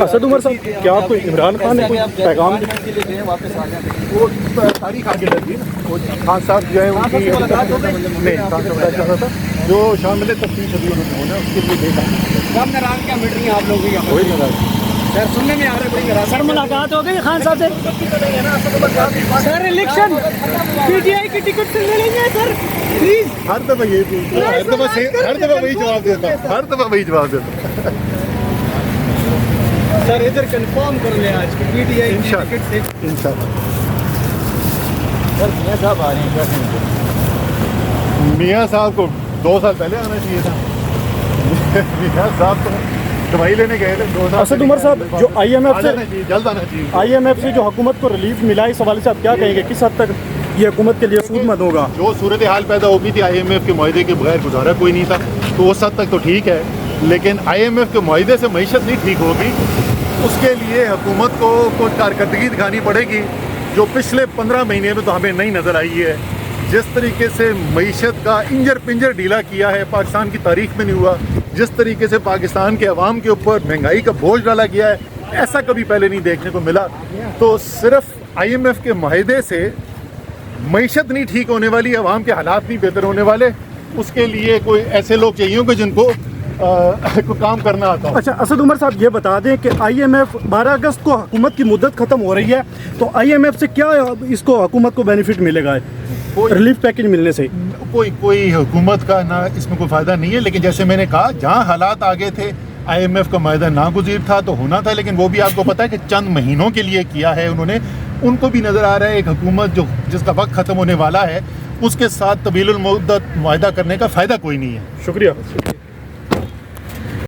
असद उमर साहब, क्या आपको इमरान खान ने कोई पैगाम वो तारीख आगे लग गई ना, वो खान साहब जो है उनकी नहीं, खान साहब था जो शामिल तफ्तीश अभी उन्होंने होना उसके लिए देखा सब नाराज क्या मिल रही है आप लोगों की? कोई नाराज सर सुनने में आ रहा है बड़ी नाराज। सर मुलाकात हो गई खान साहब से? सर इलेक्शन पीटीआई की टिकट से ले लेंगे सर प्लीज। हर दफा ये हर दफा वही जवाब देता, हर दफा वही जवाब देता। सर इधर कंफर्म कर ले आज पीटीआई की टिकट से इंशाल्लाह। सर मियां साहब आ रहे हैं, क्या कहेंगे? मियाँ साहब को 2 साल पहले आना चाहिए था। मियाँ साहब तो दवाई लेने गए थे 2 साल। असद उमर साहब, जो IMF से जल्द आना चाहिए। IMF से जो हुकूमत को रिलीफ मिला, इस हवाले से आप क्या कहेंगे? किस हद तक ये हुकूमत के लिए सूदमंद होगा? जो सूरत हाल पैदा हो गई थी IMF के मुआहदे के बगैर गुजारा कोई नहीं था, तो उस हद तक तो ठीक है, लेकिन IMF के मुआहदे से मईशत नहीं ठीक होगी। उसके लिए हुकूमत को कुछ कारकर्दगी दिखानी पड़ेगी, जो पिछले 15 महीने में तो हमें नहीं नज़र आई है। जिस तरीके से मईशत का इंजर पिंजर ढीला किया है, पाकिस्तान की तारीख में नहीं हुआ। जिस तरीके से पाकिस्तान के अवाम के ऊपर महंगाई का बोझ डाला गया है, ऐसा कभी पहले नहीं देखने को मिला। तो सिर्फ IMF के मुआहदे से मईशत नहीं ठीक होने वाली, अवाम के हालात नहीं बेहतर होने वाले। उसके लिए कोई ऐसे लोग चाहिए होंगे जिनको को काम करना आता है। अच्छा असद उमर साहब, ये बता दें कि IMF 12 अगस्त को हुकूमत की मुद्दत ख़त्म हो रही है, तो IMF से क्या इसको हुकूमत को बेनिफिट मिलेगा रिलीफ पैकेज मिलने से? कोई हुकूमत का ना इसमें कोई फ़ायदा नहीं है, लेकिन जैसे मैंने कहा, जहाँ हालात आगे थे IMF का मुआहदा नागुज़ीर था तो होना था, लेकिन वो भी आपको पता है कि चंद महीनों के लिए किया है उन्होंने। उनको भी नज़र आ रहा है एक हुकूमत जिसका वक्त ख़त्म होने वाला है, उसके साथ तवीलुल मुद्दत मुआहदा करने का फ़ायदा कोई नहीं है। शुक्रिया।